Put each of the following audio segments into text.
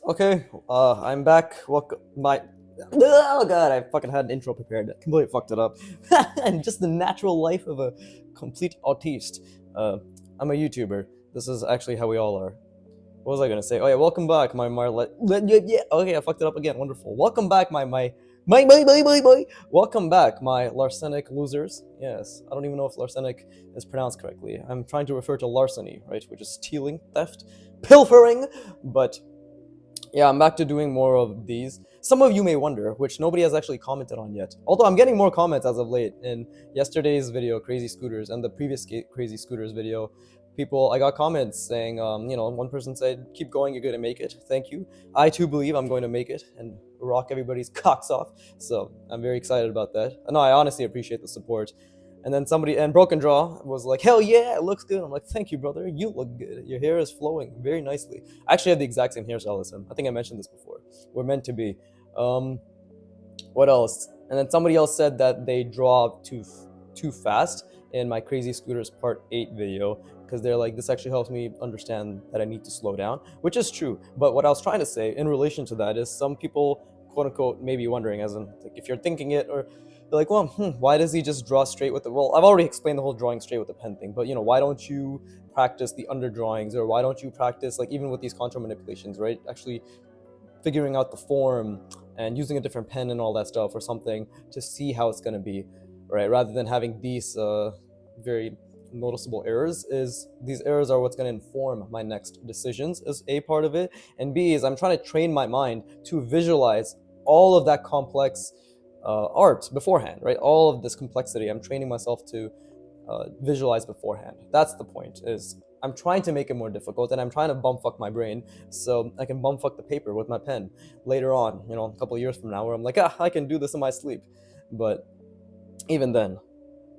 Okay, I'm back. Welcome, Oh god, I fucking had an intro prepared. I completely fucked it up. And just the natural life of a complete autiste. Uh, I'm a YouTuber. This is actually how we all are. What was I gonna say? Oh yeah, welcome back, my Marlet. Yeah. Okay, I fucked it up again. Wonderful. Welcome back, my. Welcome back, my Larsenic losers. Yes, I don't even know if Larsenic is pronounced correctly. I'm trying to refer to larceny, right, which is stealing, theft, pilfering, but yeah, I'm back to doing more of these. Some of you may wonder, which nobody has actually commented on yet. Although I'm getting more comments as of late. In yesterday's video, Crazy Scooters, and the previous Crazy Scooters video, I got comments saying, one person said, "Keep going, you're gonna make it." Thank you. I too believe I'm going to make it and rock everybody's cocks off. So I'm very excited about that. No, I honestly appreciate the support. And then Broken Draw was like, "Hell yeah, it looks good." I'm like, "Thank you, brother. You look good. Your hair is flowing very nicely." I actually have the exact same hairstyle as him. I think I mentioned this before. We're meant to be. Um, what else? And then somebody else said that they draw too fast in my Crazy Scooters Part 8 video because they're like, this actually helps me understand that I need to slow down, which is true. But what I was trying to say in relation to that is some people, quote unquote, may be wondering, as in, like, if you're thinking it, or you're like, well, why does he just draw straight with the, well, I've already explained the whole drawing straight with the pen thing, but why don't you practice the underdrawings, or why don't you practice, like, even with these contour manipulations, right? Actually figuring out the form and using a different pen and all that stuff or something to see how it's going to be, right? Rather than having these very noticeable errors. Is these errors are what's going to inform my next decisions, is a part of it. And B is I'm trying to train my mind to visualize all of that complex art beforehand, right? All of this complexity, I'm training myself to visualize beforehand. That's the point. Is I'm trying to make it more difficult, and I'm trying to bumfuck my brain so I can bumfuck the paper with my pen later on. A couple of years from now, where I'm like, I can do this in my sleep. But even then,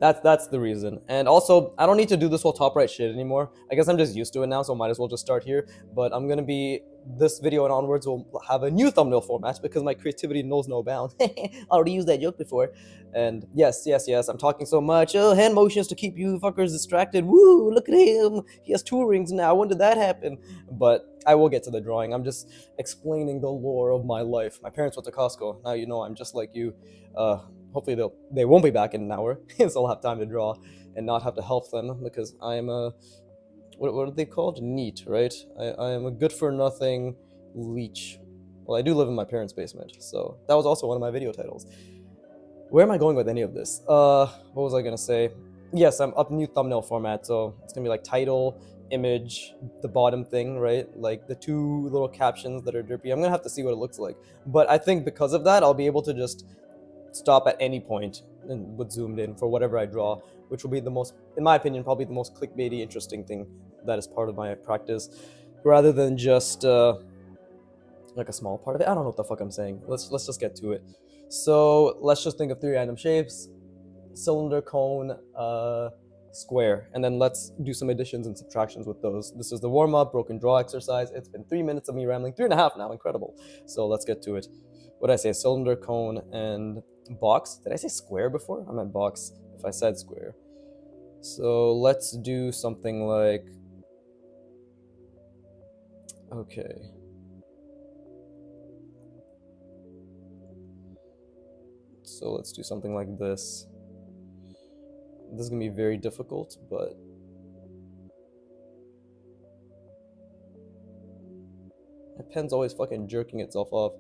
that's the reason. And also, I don't need to do this whole top right shit anymore. I guess I'm just used to it now, so might as well just start here. But I'm gonna be this video and onwards will have a new thumbnail format because my creativity knows no bounds. I already used that joke before. And yes, I'm talking so much. Oh, hand motions to keep you fuckers distracted. Woo, look at him. He has two rings now. When did that happen? But I will get to the drawing. I'm just explaining the lore of my life. My parents went to Costco. Now you know I'm just like you. Hopefully they won't be back in an hour, so I'll have time to draw and not have to help them because I'm a what are they called? Neat, right? I am a good for nothing leech. Well, I do live in my parents' basement, so that was also one of my video titles. Where am I going with any of this? What was I gonna say? Yes, I'm up new thumbnail format, so it's gonna be like title, image, the bottom thing, right? Like the two little captions that are drippy. I'm gonna have to see what it looks like, but I think because of that, I'll be able to just stop at any point and with zoomed in for whatever I draw, which will be the most, in my opinion, probably the most clickbaity, interesting thing that is part of my practice, rather than just like a small part of it. I don't know what the fuck I'm saying. Let's just get to it. So let's just think of three random shapes: cylinder, cone, square, and then let's do some additions and subtractions with those. This is the warm-up broken draw exercise. It's been 3 minutes of me rambling, 3.5 now, incredible. So let's get to it. What did I say? Cylinder, cone, and box. Did I say square before? I meant box if I said square. So let's do something like, okay, so let's do something like this. This is gonna be very difficult, but my pen's always fucking jerking itself off.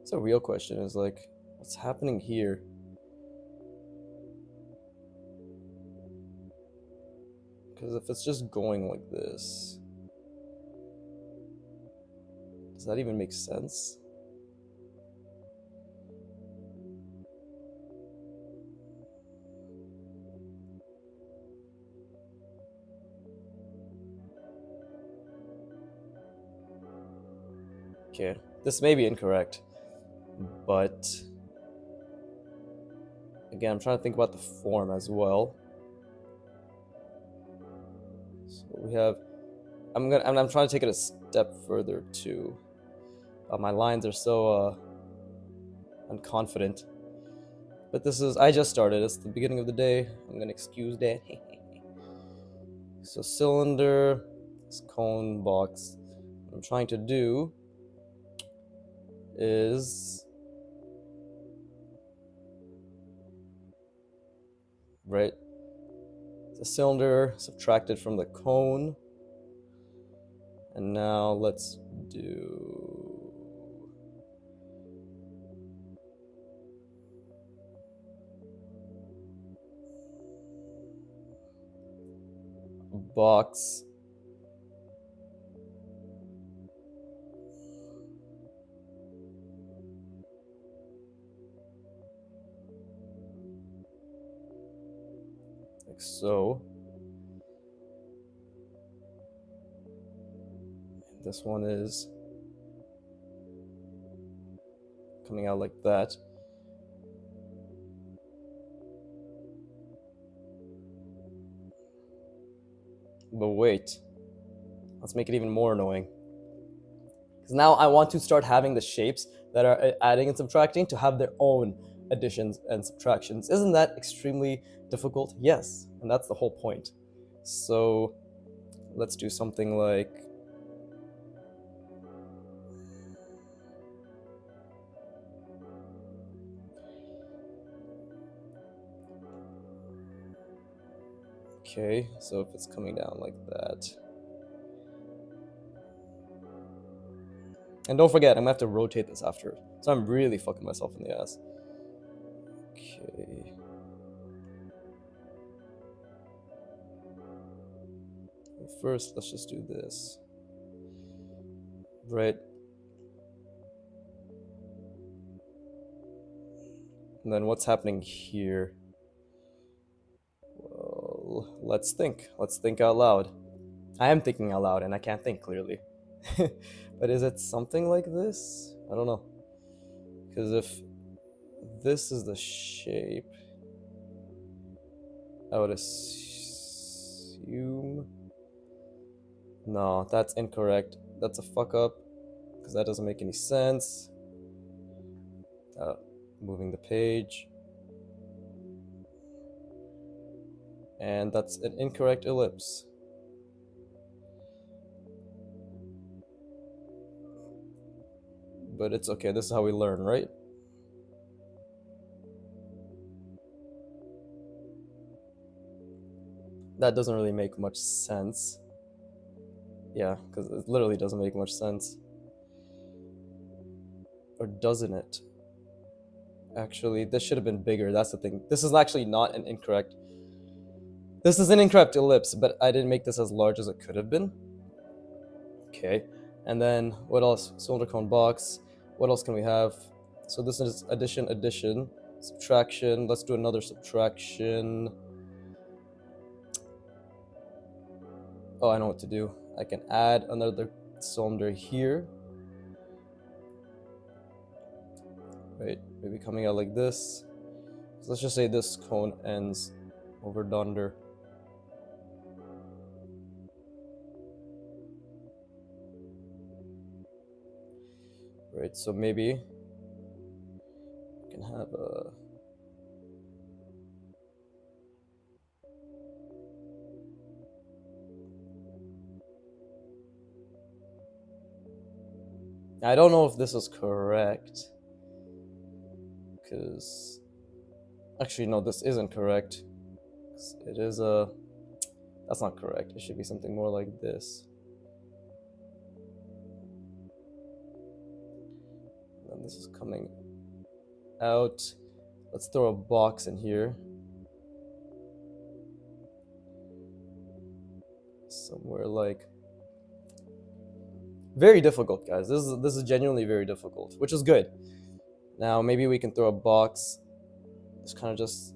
It's a real question, is like, what's happening here? Because if it's just going like this, does that even make sense? Okay, this may be incorrect, but again, I'm trying to think about the form as well. So we have, I'm trying to take it a step further too. My lines are so unconfident. But this is, I just started, it's the beginning of the day. I'm gonna excuse that. So cylinder, this cone box. What I'm trying to do is, right, the cylinder subtracted from the cone. And now let's do box like so. This one is coming out like that. But wait, let's make it even more annoying. Because now I want to start having the shapes that are adding and subtracting to have their own additions and subtractions. Isn't that extremely difficult? Yes, and that's the whole point. So let's do something like, okay, so if it's coming down like that. And don't forget, I'm gonna have to rotate this after. So I'm really fucking myself in the ass. Okay. First, let's just do this. Right. And then what's happening here? Well, let's think. Let's think out loud. I am thinking out loud and I can't think clearly. But is it something like this? I don't know. Because if this is the shape, I would assume... No, that's incorrect. That's a fuck up. Because that doesn't make any sense. Moving the page. And that's an incorrect ellipse. But it's okay, this is how we learn, right? That doesn't really make much sense. Yeah, because it literally doesn't make much sense. Or doesn't it? Actually, this should have been bigger, that's the thing. This is actually not an incorrect... This is an incorrect ellipse, but I didn't make this as large as it could have been. Okay, and then what else? Cylinder cone box. What else can we have? So this is addition, addition, subtraction. Let's do another subtraction. Oh, I know what to do. I can add another cylinder here. Right, maybe coming out like this. So let's just say this cone ends over dunder. Right, so maybe I can have a... I don't know if this is correct. Because... Actually, no, this isn't correct. It is a... That's not correct. It should be something more like this. And this is coming out. Let's throw a box in here. Somewhere like... Very difficult, guys. This is genuinely very difficult, which is good. Now, maybe we can throw a box. Just kind of just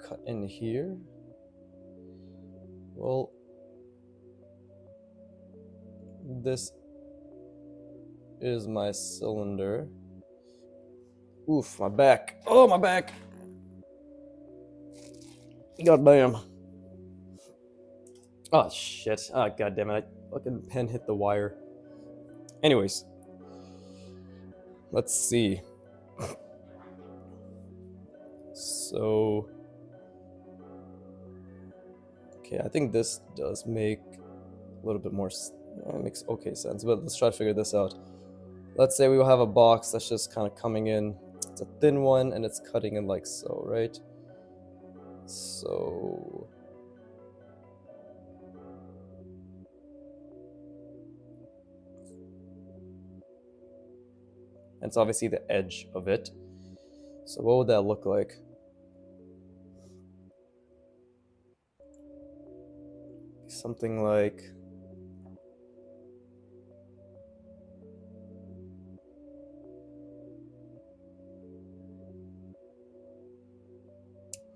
cut in here. Well, this is my cylinder. Oof, my back. Oh, my back. God damn. Oh, shit. Oh, god damn it. I fucking pen hit the wire. Anyways. Let's see. So, okay, I think this does make a little bit more, it makes okay sense, but let's try to figure this out. Let's say we will have a box that's just kind of coming in. It's a thin one and it's cutting in like so, right? So, and it's obviously the edge of it. So what would that look like? Something like,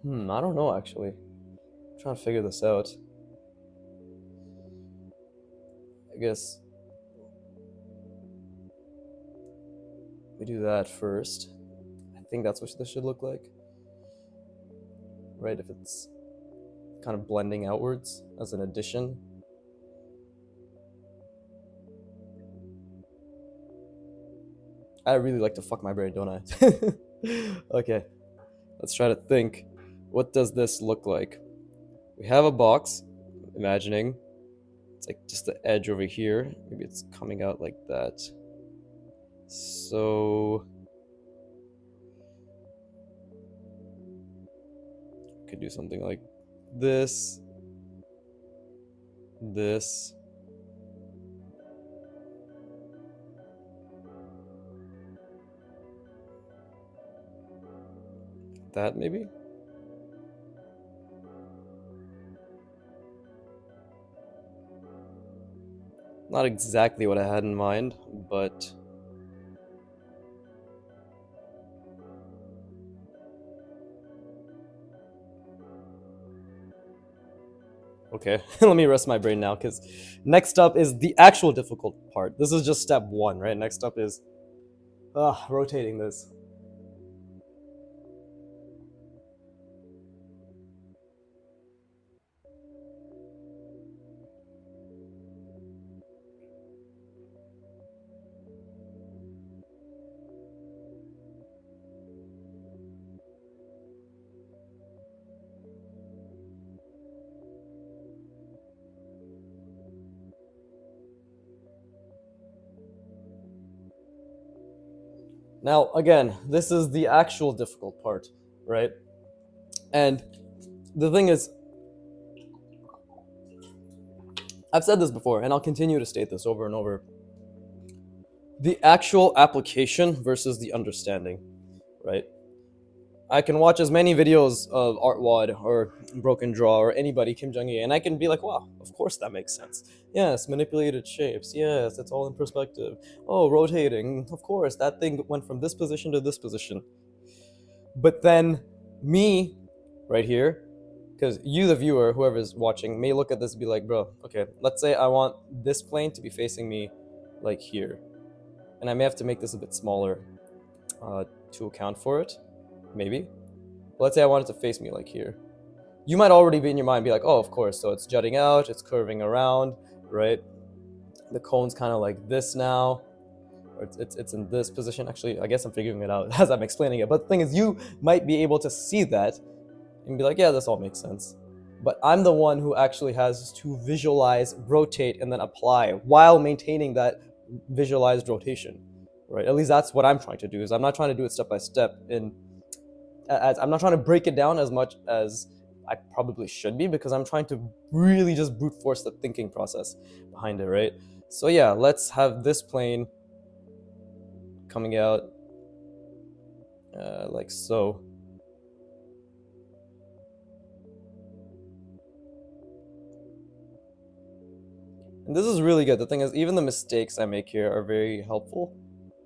I don't know actually. I'm trying to figure this out. I guess we do that first. I think that's what this should look like. Right, if it's kind of blending outwards as an addition. I really like to fuck my brain, don't I? Okay, let's try to think. What does this look like? We have a box, imagining. It's like just the edge over here. Maybe it's coming out like that. So, could do something like this, this, that maybe? Not exactly what I had in mind, but okay, let me rest my brain now, because next up is the actual difficult part. This is just step one, right? Next up is rotating this. Now, again, this is the actual difficult part, right? And the thing is, I've said this before, and I'll continue to state this over and over. The actual application versus the understanding, right? I can watch as many videos of Artwad or Broken Draw or anybody, Kim Jong-il, and I can be like, wow, of course that makes sense. Yes, manipulated shapes. Yes, it's all in perspective. Oh, rotating. Of course, that thing went from this position to this position. But then me, right here, because you, the viewer, whoever's watching, may look at this and be like, bro, okay, let's say I want this plane to be facing me like here. And I may have to make this a bit smaller to account for it, maybe. But let's say I want it to face me like here. You might already be in your mind be like, oh, of course, so it's jutting out, it's curving around, right? The cone's kind of like this now, or it's in this position. Actually, I guess I'm figuring it out as I'm explaining it. But the thing is, you might be able to see that and be like, yeah, this all makes sense. But I'm the one who actually has to visualize, rotate, and then apply while maintaining that visualized rotation, right? At least that's what I'm trying to do. Is I'm not trying to do it step by step. I'm not trying to break it down as much as I probably should be, because I'm trying to really just brute force the thinking process behind it, right? So yeah, let's have this plane coming out like so. And this is really good. The thing is, even the mistakes I make here are very helpful.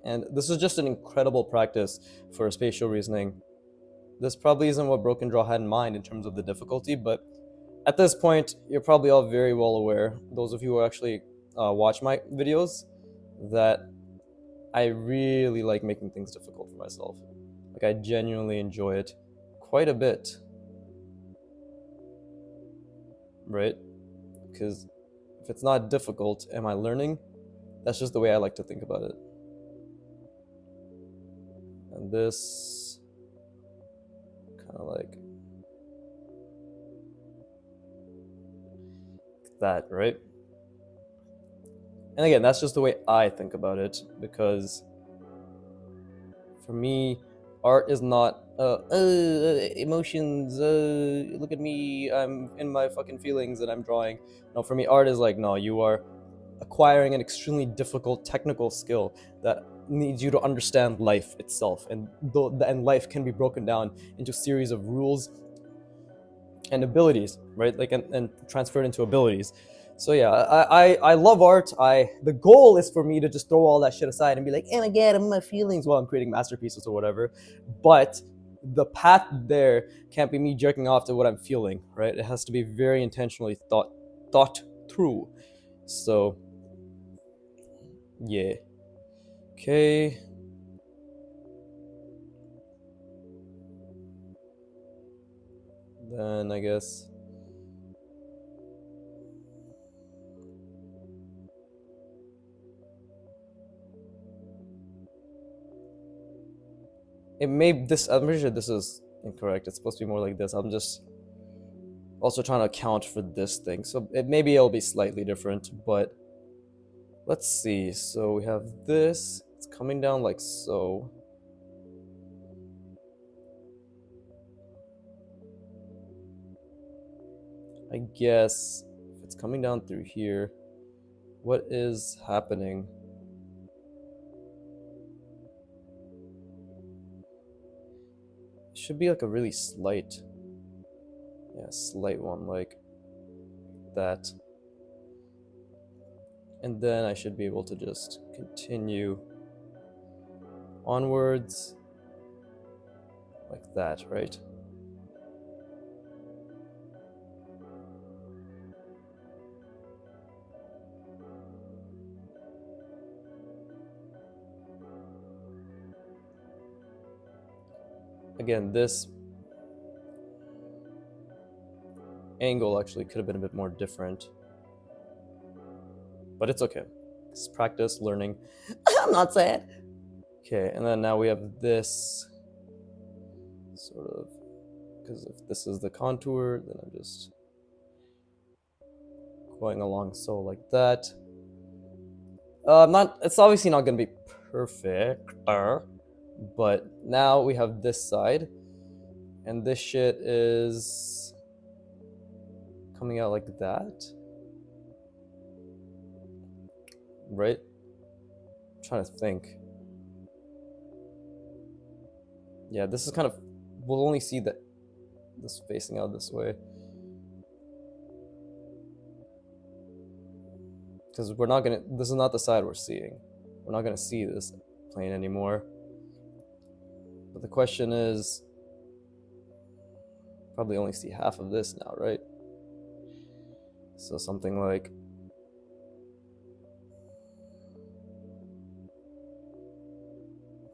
And this is just an incredible practice for spatial reasoning. This probably isn't what Broken Draw had in mind in terms of the difficulty, but at this point, you're probably all very well aware, those of you who actually watch my videos, that I really like making things difficult for myself. Like, I genuinely enjoy it quite a bit, right? Because if it's not difficult, am I learning? That's just the way I like to think about it. And this kind of like that, right? And again, that's just the way I think about it, because for me, art is not emotions. Look at me, I'm in my fucking feelings and I'm drawing. No, for me, art is like, no, you are acquiring an extremely difficult technical skill that needs you to understand life itself, and life can be broken down into a series of rules and abilities, right? Like and transferred into abilities. So yeah, I love art. The goal is for me to just throw all that shit aside and be like, oh my god, I'm in my feelings while I'm creating masterpieces or whatever. But the path there can't be me jerking off to what I'm feeling, right? It has to be very intentionally thought through. So yeah. Okay. Then I guess it may this I'm pretty sure this is incorrect. It's supposed to be more like this. I'm just also trying to account for this thing. So maybe it'll be slightly different, but let's see. So we have this. It's coming down like so. I guess if it's coming down through here, what is happening? It should be like a really slight, yeah, slight one like that. And then I should be able to just continue onwards like that, right? Again, this angle actually could have been a bit more different, but it's okay. It's practice, learning. I'm not sad. Okay, and then now we have this sort of, because if this is the contour, then I'm just going along so like that. It's obviously not gonna be perfect, but now we have this side, and this shit is coming out like that, right? I'm trying to think. Yeah, this is kind of, we'll only see that this facing out this way, because we're not gonna, this is not the side we're seeing. We're not gonna see this plane anymore. But the question is, probably only see half of this now, right? So something like,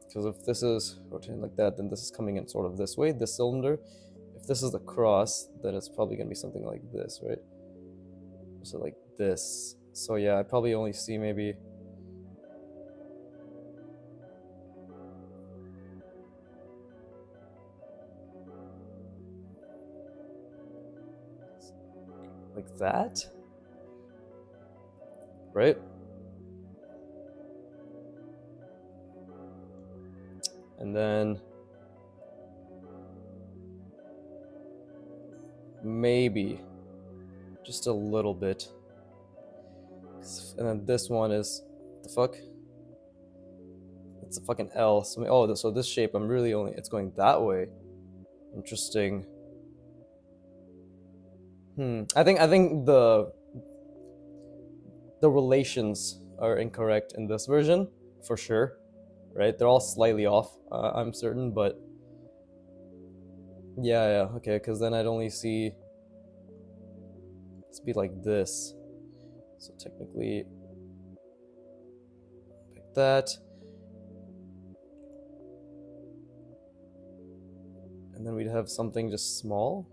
because if this is rotating like that, then this is coming in sort of this way, this cylinder. If this is the cross, then it's probably gonna be something like this, right? So like this. So yeah, I probably only see maybe like that, right? And then maybe just a little bit. And then this one is, the fuck? It's a fucking L. So this shape, I'm really only, it's going that way. Interesting. I think the relations are incorrect in this version, for sure, right? They're all slightly off, I'm certain, but yeah, okay, because then I'd only see it's be like this. So technically, pick that. And then we'd have something just small.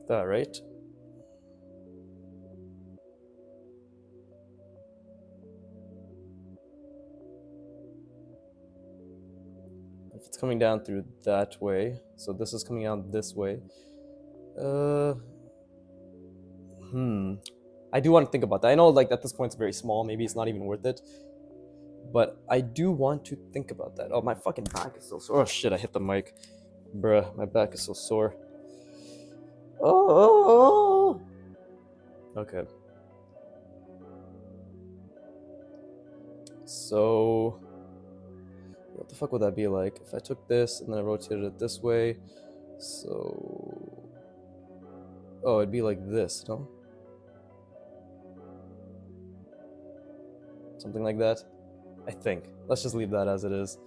That, right? if it's coming down through that way, so this is coming out this way. I do want to think about that. I know, like, at this point it's very small. Maybe it's not even worth it. But I do want to think about that. Oh, my fucking back is so sore. Oh shit, I hit the mic. Bruh, my back is so sore. Oh. Okay. So, what the fuck would that be like if I took this and then I rotated it this way? So, oh, it'd be like this, no? Something like that. I think. Let's just leave that as it is.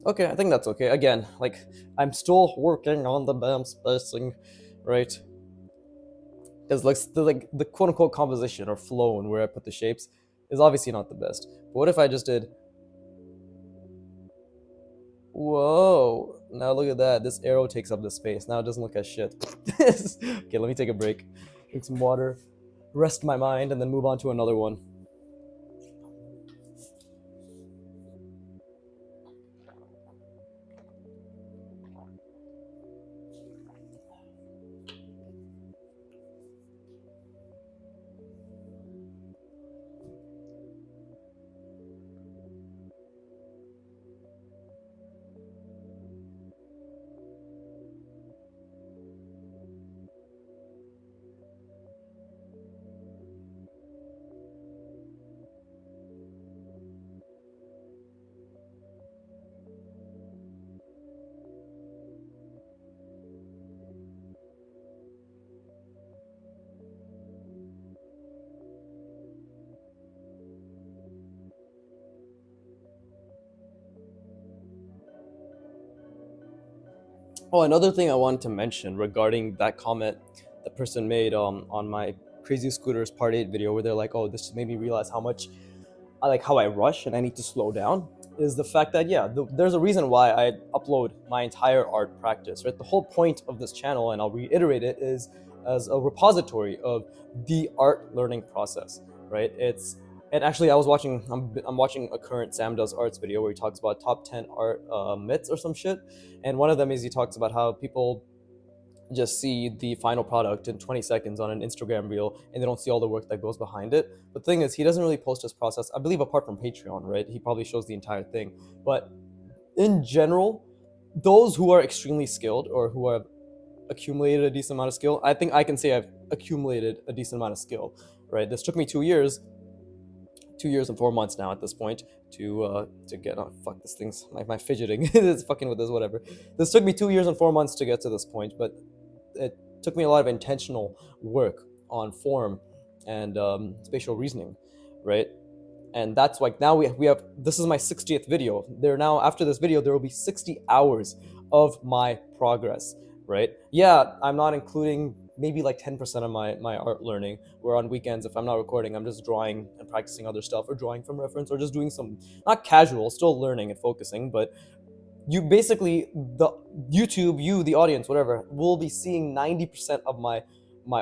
Okay, I think that's okay. Again, like, I'm still working on the damn spacing, right? Because like the quote unquote composition or flow and where I put the shapes is obviously not the best. But what if I just did? Whoa! Now look at that. This arrow takes up the space. Now it doesn't look as shit. Okay, let me take a break, drink some water, rest my mind, and then move on to another one. Oh, another thing I wanted to mention regarding that comment the person made on my Crazy Scooters Part 8 video, where they're like, oh, this made me realize how much I like how I rush and I need to slow down, is the fact that, yeah, there's a reason why I upload my entire art practice, right? The whole point of this channel, and I'll reiterate it, is as a repository of the art learning process, right? And actually, I'm watching a current Sam Does Arts video where he talks about top 10 art myths or some shit. And one of them is he talks about how people just see the final product in 20 seconds on an Instagram reel and they don't see all the work that goes behind it. But the thing is, he doesn't really post his process, I believe, apart from Patreon, right? He probably shows the entire thing. But in general, those who are extremely skilled or who have accumulated a decent amount of skill, I think I can say I've accumulated a decent amount of skill, right? This took me 2 years and 4 months now at this point to get on. Fuck, this thing's my fidgeting. It's fucking with this, whatever. This took me 2 years and 4 months to get to this point, but it took me a lot of intentional work on form and spatial reasoning, right? And that's like, now we have, this is my 60th video. After this video, there will be 60 hours of my progress, right? Yeah, I'm not including maybe like 10% of my art learning, where on weekends, if I'm not recording, I'm just drawing and practicing other stuff, or drawing from reference, or just doing some, not casual, still learning and focusing, but you basically, the the audience, whatever, will be seeing 90% of my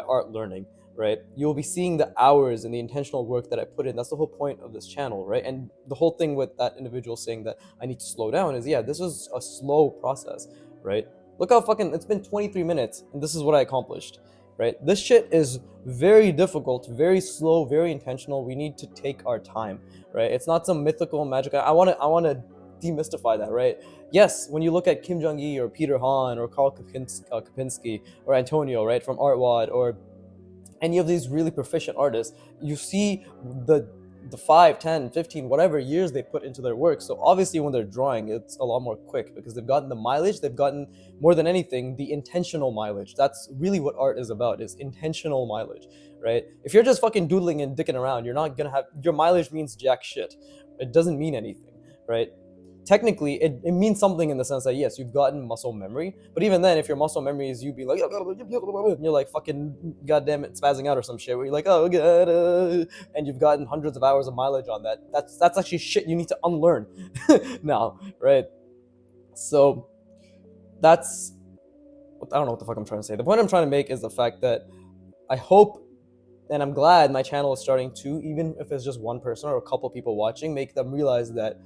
art learning, right? You'll be seeing the hours and the intentional work that I put in. That's the whole point of this channel, right? And the whole thing with that individual saying that I need to slow down is, yeah, this is a slow process, right? Look how fucking, it's been 23 minutes and this is what I accomplished, right? This shit is very difficult, very slow, very intentional. We need to take our time, right? It's not some mythical magic. I want to demystify that, right? Yes, when you look at Kim Jong-il or Peter Han or Karl Kapinski or Antonio, right, from Artwad, or any of these really proficient artists, you see the 5, 10, 15, whatever years they put into their work. So obviously when they're drawing, it's a lot more quick because they've gotten the mileage, they've gotten, more than anything, the intentional mileage. That's really what art is about, is intentional mileage, right? If you're just fucking doodling and dicking around, you're not gonna have, your mileage means jack shit. It doesn't mean anything, right? Technically, it means something in the sense that, yes, you've gotten muscle memory, but even then, if your muscle memory is you be like, and you're like fucking goddamn it spazzing out or some shit, where you're like, oh god, and you've gotten hundreds of hours of mileage on that, that's actually shit you need to unlearn now, right? So that's, I don't know what the fuck I'm trying to say. The point I'm trying to make is the fact that I hope And I'm glad my channel is starting to, even if it's just one person or a couple people watching, make them realize that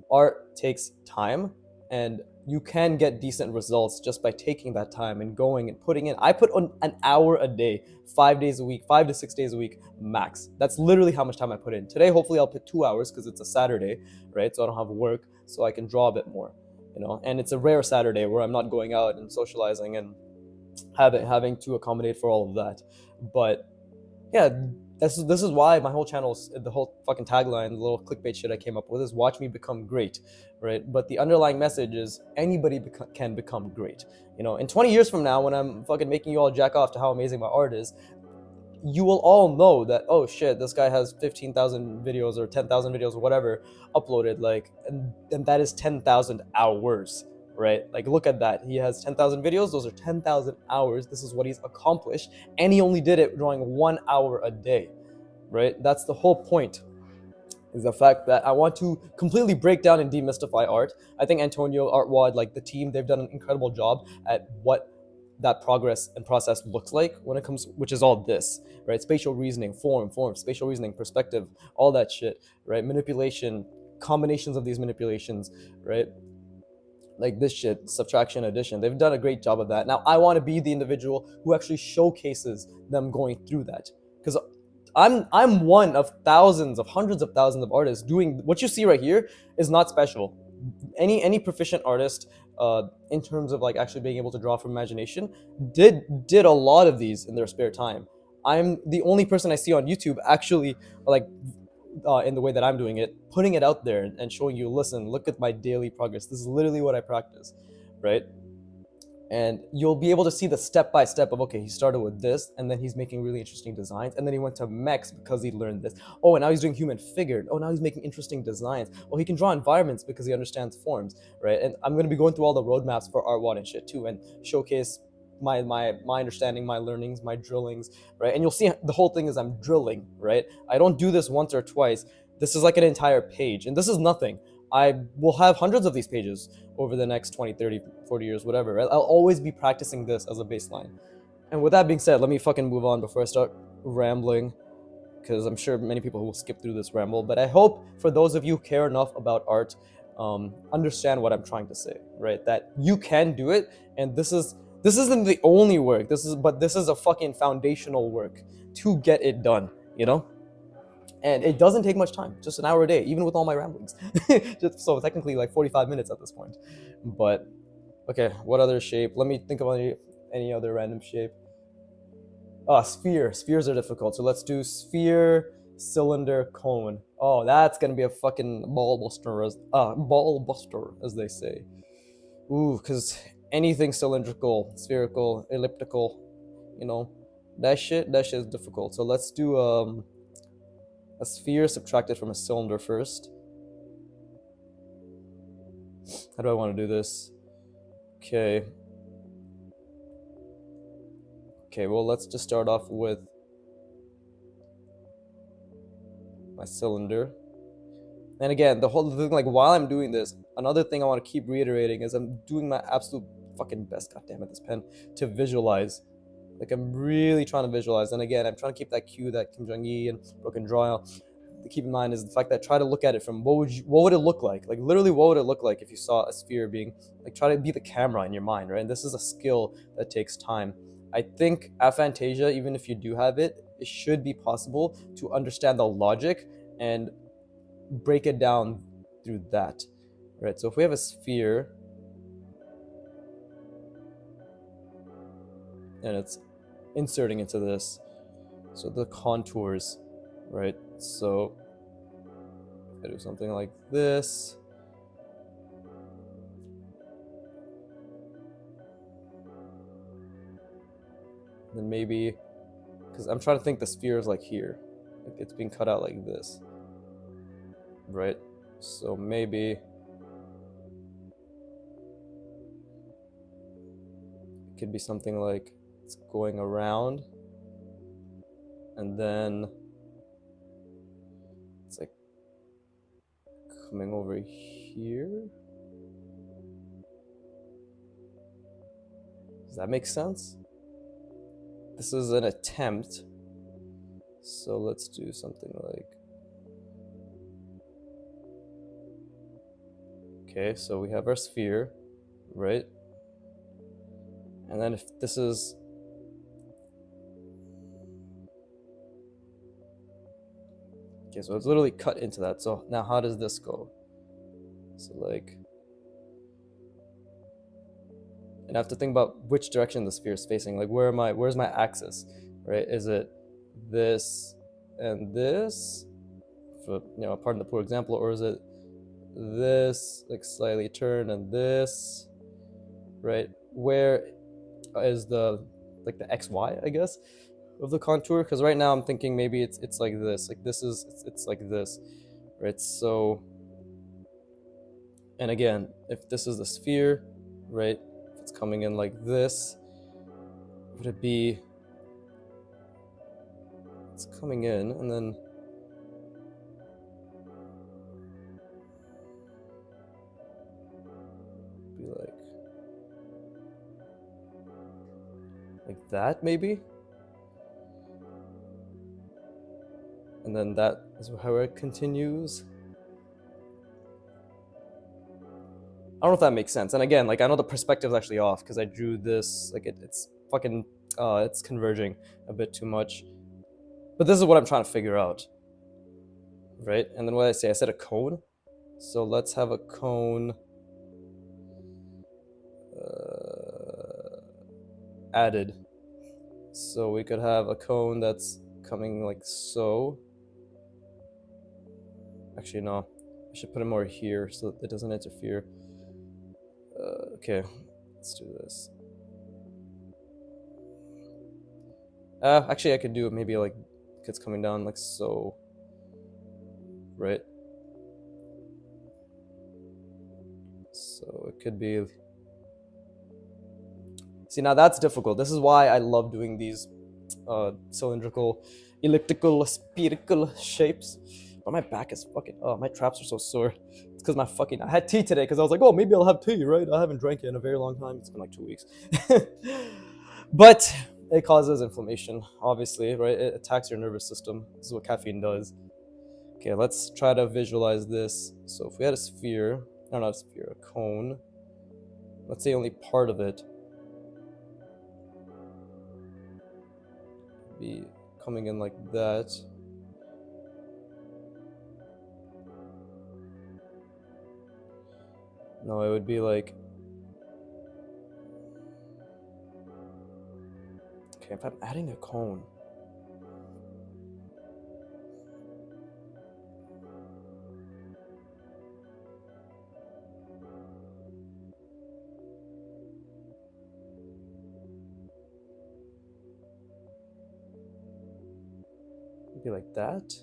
art takes time, and you can get decent results just by taking that time and going and putting in. I put on an hour a day, 5 days a week, 5 to 6 days a week max. That's literally how much time I put in. Today, hopefully, I'll put 2 hours because it's a Saturday, right? So I don't have work, so I can draw a bit more, And it's a rare Saturday where I'm not going out and socializing and having to accommodate for all of that. But yeah, this is why my whole channel's the whole fucking tagline, the little clickbait shit I came up with is "Watch me become great," right? But the underlying message is anybody can become great. In 20 years from now, when I'm fucking making you all jack off to how amazing my art is, you will all know that, oh shit, this guy has 15,000 videos or 10,000 videos or whatever uploaded, like, and that is 10,000 hours, right? Like, look at that. He has 10,000 videos. Those are 10,000 hours. This is what he's accomplished, and he only did it drawing 1 hour a day, right? That's the whole point. Is the fact that I want to completely break down and demystify art. I think Antonio, Artwad, like the team, they've done an incredible job at what that progress and process looks like when it comes, which is all this, right? Spatial reasoning, form, spatial reasoning, perspective, all that shit, right? Manipulation, combinations of these manipulations, right? Like this shit, subtraction, addition. They've done a great job of that. Now I want to be the individual who actually showcases them going through that, because I'm one of thousands of hundreds of thousands of artists doing what you see right here is not special. Any proficient artist, in terms of like actually being able to draw from imagination, did a lot of these in their spare time. I'm the only person I see on YouTube actually, like, in the way that I'm doing it, putting it out there and showing you, listen, look at my daily progress. This is literally what I practice, right? And you'll be able to see the step by step of, okay, he started with this, and then he's making really interesting designs, and then he went to mechs because he learned this. Oh, and now he's doing human figured. Oh, now he's making interesting designs. Oh, he can draw environments because he understands forms, right? And I'm going to be going through all the roadmaps for Artwad and shit too, and showcase my understanding, my learnings, my drillings, right? And you'll see the whole thing is I'm drilling, right? I don't do this once or twice. This is like an entire page, and this is nothing. I will have hundreds of these pages over the next 20, 30, 40 years, whatever. Right? I'll always be practicing this as a baseline. And with that being said, let me fucking move on before I start rambling, because I'm sure many people will skip through this ramble. But I hope for those of you who care enough about art, understand what I'm trying to say, right? That you can do it, and this isn't the only work. This is a fucking foundational work to get it done, And it doesn't take much time, just an hour a day, even with all my ramblings. So technically like 45 minutes at this point. But okay, what other shape? Let me think of any other random shape. Sphere. Spheres are difficult. So let's do sphere, cylinder, cone. Oh, that's gonna be a fucking ball buster, as they say. Ooh, because anything cylindrical, spherical, elliptical, that shit is difficult. So let's do a sphere subtracted from a cylinder first. How do I want to do this? Okay, well, let's just start off with my cylinder. And again, the whole thing, like, while I'm doing this, another thing I want to keep reiterating is I'm doing my absolute fucking best, goddammit, this pen, to visualize. Like, I'm really trying to visualize. And again, I'm trying to keep that cue that Kim Jong-il and Broken Draw keep in mind is the fact that try to look at it from what would it look like literally what would it look like if you saw a sphere being, like, try to be the camera in your mind, right? And this is a skill that takes time. I think aphantasia, even if you do have it, it should be possible to understand the logic and break it down through that, right? So if we have a sphere and it's inserting into this, so the contours, right? So I do something like this. Then maybe, because I'm trying to think the sphere is like here, like it's being cut out like this, right? So maybe it could be something like it's going around, and then it's like coming over here. Does that make sense? This is an attempt So let's do something like, okay, so we have our sphere, right? And then if this is, okay, so it's literally cut into that. So now how does this go? So like, and I have to think about which direction the sphere is facing. Like, where's my axis, right? Is it this and this, for, you know, pardon the poor example, or is it this, like slightly turned, and this, right? Where is the, like the XY, I guess, of the contour? Because right now I'm thinking maybe it's like this, like this is, it's like this, right? So, and again, if this is the sphere, right, if it's coming in like this, would it be, it's coming in and then be like that maybe, and then that is how it continues. I don't know if that makes sense. And again, like I know the perspective's actually off because I drew this, like it's fucking, it's converging a bit too much. But this is what I'm trying to figure out, right? And then what did I say? I said a cone. So let's have a cone added. So we could have a cone that's coming like so. Actually, no. I should put it more here so that it doesn't interfere. Okay, let's do this. Actually, I could do it maybe like it's coming down like so, right? So it could be. See, now that's difficult. This is why I love doing these cylindrical, elliptical, spherical shapes. But my back is fucking. Oh, my traps are so sore. It's because my fucking. I had tea today because I was like, oh, maybe I'll have tea, right? I haven't drank it in a very long time. It's been like 2 weeks. But it causes inflammation, obviously, right? It attacks your nervous system. This is what caffeine does. Okay, let's try to visualize this. So if we had a sphere, no, not a sphere, a cone. Let's say only part of it be coming in like that. No, it would be like, okay, if I'm adding a cone, it'd be like that.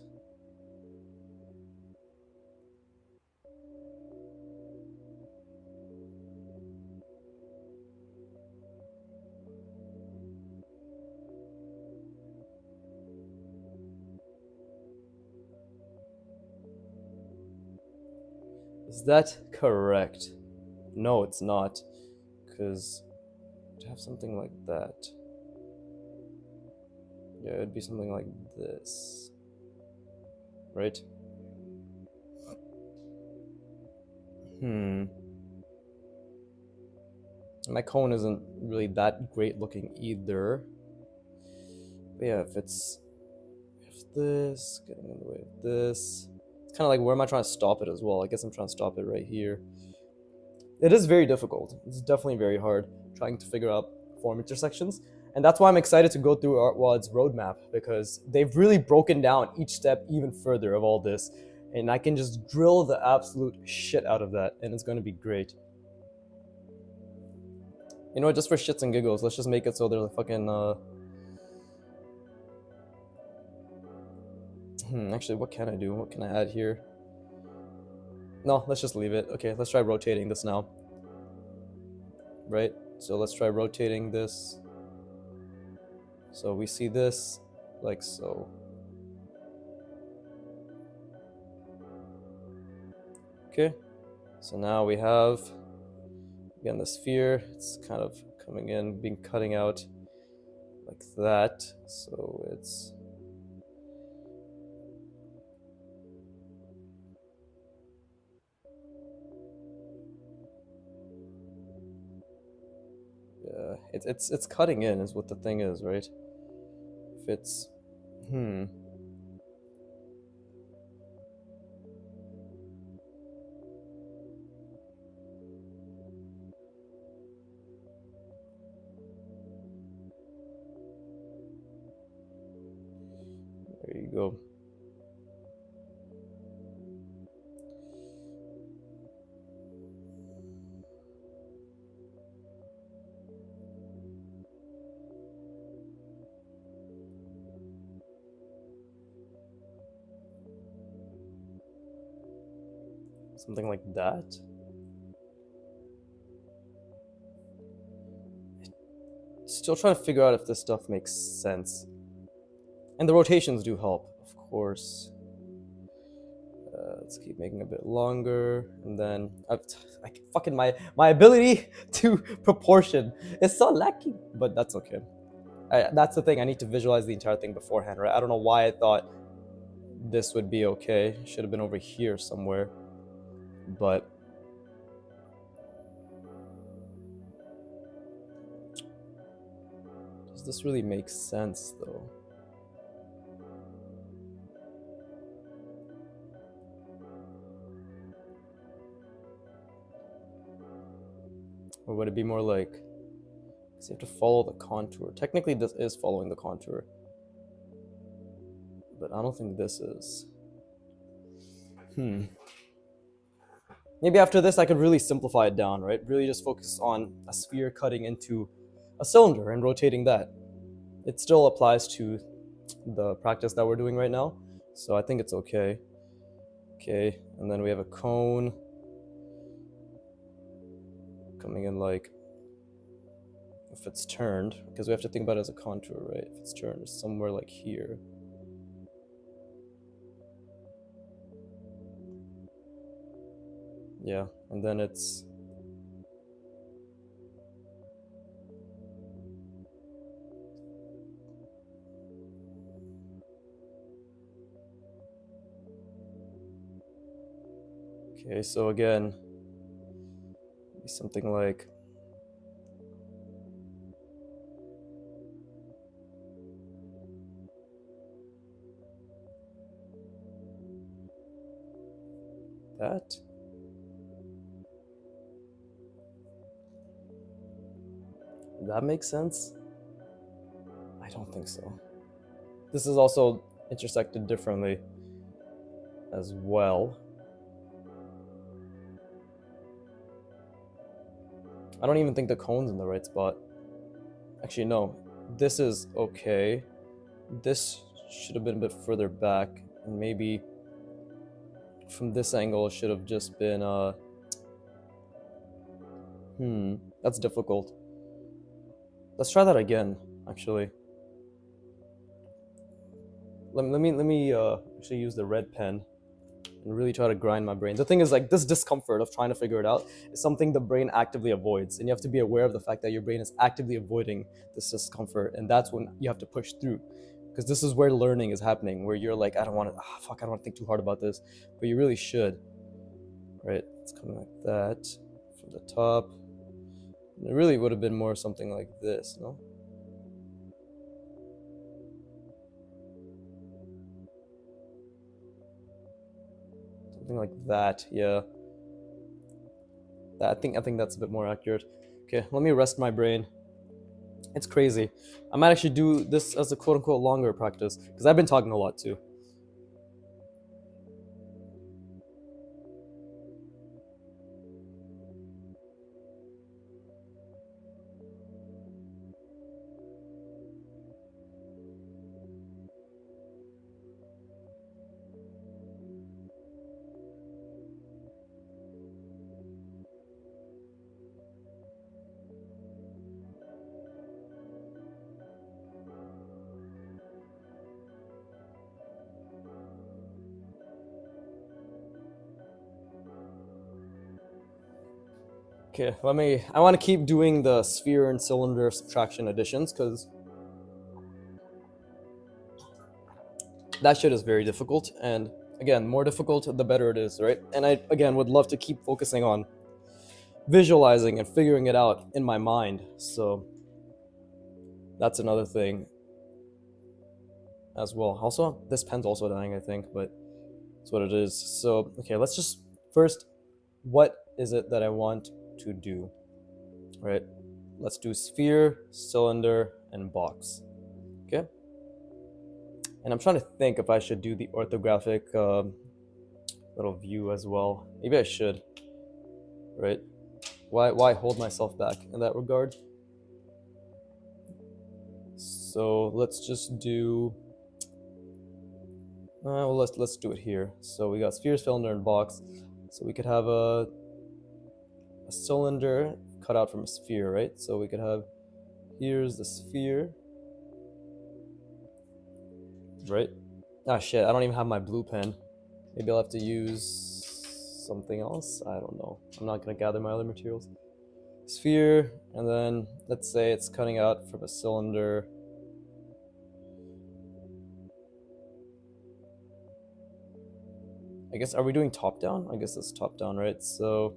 Is that correct? No, it's not, because to have something like that, yeah, it'd be something like this, right? My cone isn't really that great looking either. But yeah, if this getting in the way of this, it's kind of like, where am I trying to stop it as well? I guess I'm trying to stop it right here. It is very difficult. It's definitely very hard trying to figure out form intersections. And that's why I'm excited to go through ArtWAD's roadmap, because they've really broken down each step even further of all this. And I can just drill the absolute shit out of that, and it's going to be great. You know what, just for shits and giggles, let's just make it so they're like fucking, actually, what can I do? What can I add here? No, let's just leave it. Okay, let's try rotating this now. Right? So let's try rotating this. So we see this like so. Okay, so now we have, again, the sphere. It's kind of coming in, being cutting out like that. So it's It's cutting in is what the thing is, right? If it's there you go. Something like that. Still trying to figure out if this stuff makes sense. And the rotations do help, of course. Let's keep making it a bit longer, and then fucking my ability to proportion is so lacking, but that's okay. That's the thing. I need to visualize the entire thing beforehand, right? I don't know why I thought this would be okay. Should have been over here somewhere, but does this really make sense though? Or would it be more like, because you have to follow the contour. Technically this is following the contour, but I don't think this is. Maybe after this I could really simplify it down, right? Really just focus on a sphere cutting into a cylinder and rotating that. It still applies to the practice that we're doing right now, so I think it's okay. Okay, and then we have a cone coming in, like, if it's turned, because we have to think about it as a contour, right? If it's turned, it's somewhere like here. Yeah, and then it's okay, so again, something like that. That makes sense? I don't think so. This is also intersected differently as well. I don't even think the cone's in the right spot. Actually, no. This is okay. This should have been a bit further back, and maybe from this angle it should have just been that's difficult. Let's try that again, actually. Let me actually use the red pen and really try to grind my brain. The thing is, like, this discomfort of trying to figure it out is something the brain actively avoids, and you have to be aware of the fact that your brain is actively avoiding this discomfort, and that's when you have to push through, because this is where learning is happening, where you're like, I don't want to think too hard about this, but you really should, right? It's coming like that from the top. It really would have been more something like this, no? Something like that, yeah. I think that's a bit more accurate. Okay, let me rest my brain. It's crazy. I might actually do this as a quote-unquote longer practice, because I've been talking a lot too. Okay, I want to keep doing the sphere and cylinder subtraction additions, because that shit is very difficult, and again, more difficult the better it is, right? And I, again, would love to keep focusing on visualizing and figuring it out in my mind, so That's another thing as well. Also, this pen's also dying, I think, but it's what it is. So, okay, let's just first, what is it that I want to do, right? Let's do sphere, cylinder, and box, okay? And I'm trying to think if I should do the orthographic little view as well. Maybe I should, right? Why hold myself back in that regard? So let's just do. Well, let's do it here. So we got sphere, cylinder, and box. So we could have a cylinder cut out from a sphere, right? So we could have, here's the sphere, right? Ah shit, I don't even have my blue pen. Maybe I'll have to use something else. I don't know. I'm not gonna gather my other materials. Sphere, and then let's say it's cutting out from a cylinder. I guess, are we doing top down? I guess that's top down, right? So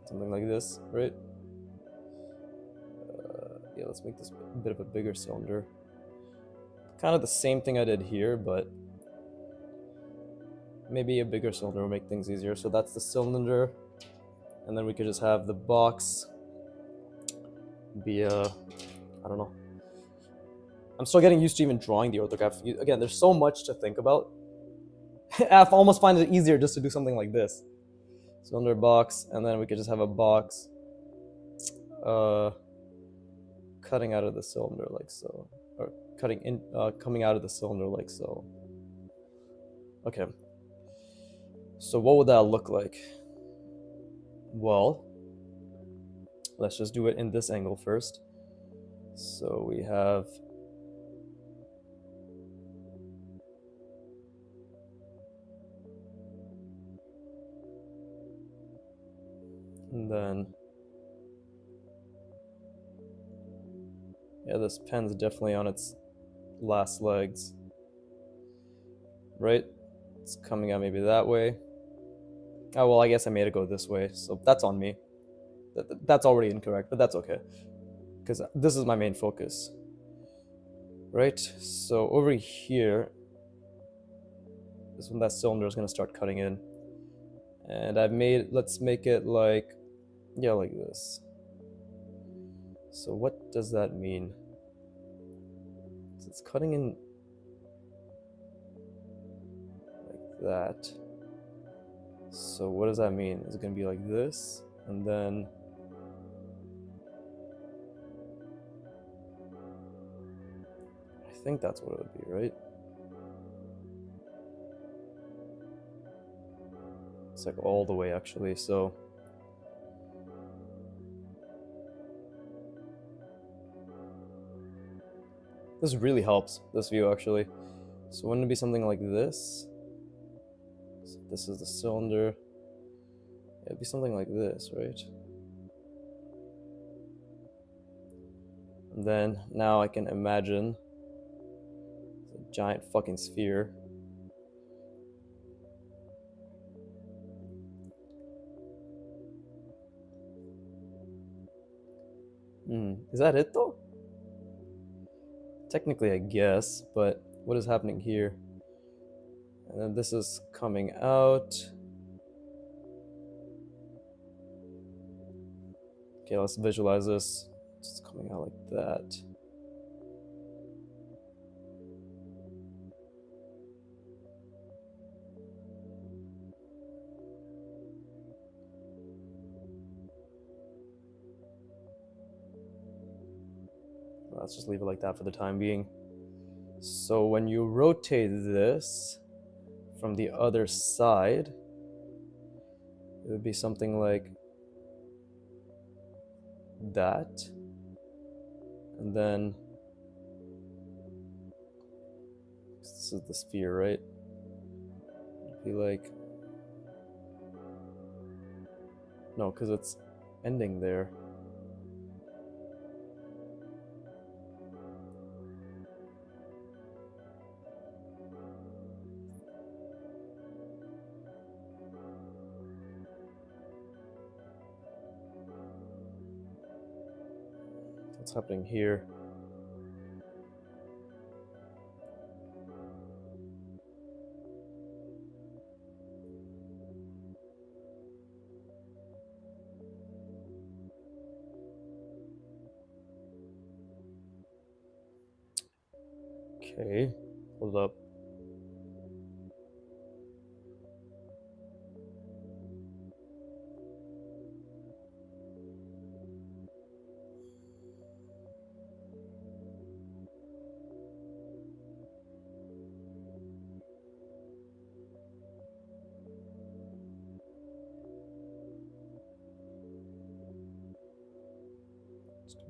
something like this, right? Yeah, let's make this a bit of a bigger cylinder. Kind of the same thing I did here, but maybe a bigger cylinder will make things easier. So that's the cylinder, and then we could just have the box be a, I don't know. I'm still getting used to even drawing the orthograph. Again, there's so much to think about. I almost find it easier just to do something like this. Cylinder, box, and then we could just have a box cutting out of the cylinder like so, or coming out of the cylinder like so. Okay. So what would that look like? Well, let's just do it in this angle first. So we have and then yeah, this pen's definitely on its last legs, right? It's coming out maybe that way. Oh, well, I guess I made it go this way, so that's on me. That's already incorrect, but that's okay, because this is my main focus, right? So over here is when that cylinder is going to start cutting in. And I've made, let's make it like, yeah, like this. So what does that mean? So it's cutting in like that. So what does that mean? Is it going to be like this? And then I think that's what it would be, right? It's like all the way actually, so this really helps, this view actually. So wouldn't it be something like this? So this is the cylinder. Yeah, it'd be something like this, right? And then now I can imagine a giant fucking sphere. Is that it though? Technically, I guess, but what is happening here? And then this is coming out. Okay, let's visualize this. It's coming out like that. Let's just leave it like that for the time being. So when you rotate this from the other side, it would be something like that. And then this is the sphere, right? It'd be like, no, because it's ending there. What's happening here? Okay, hold up.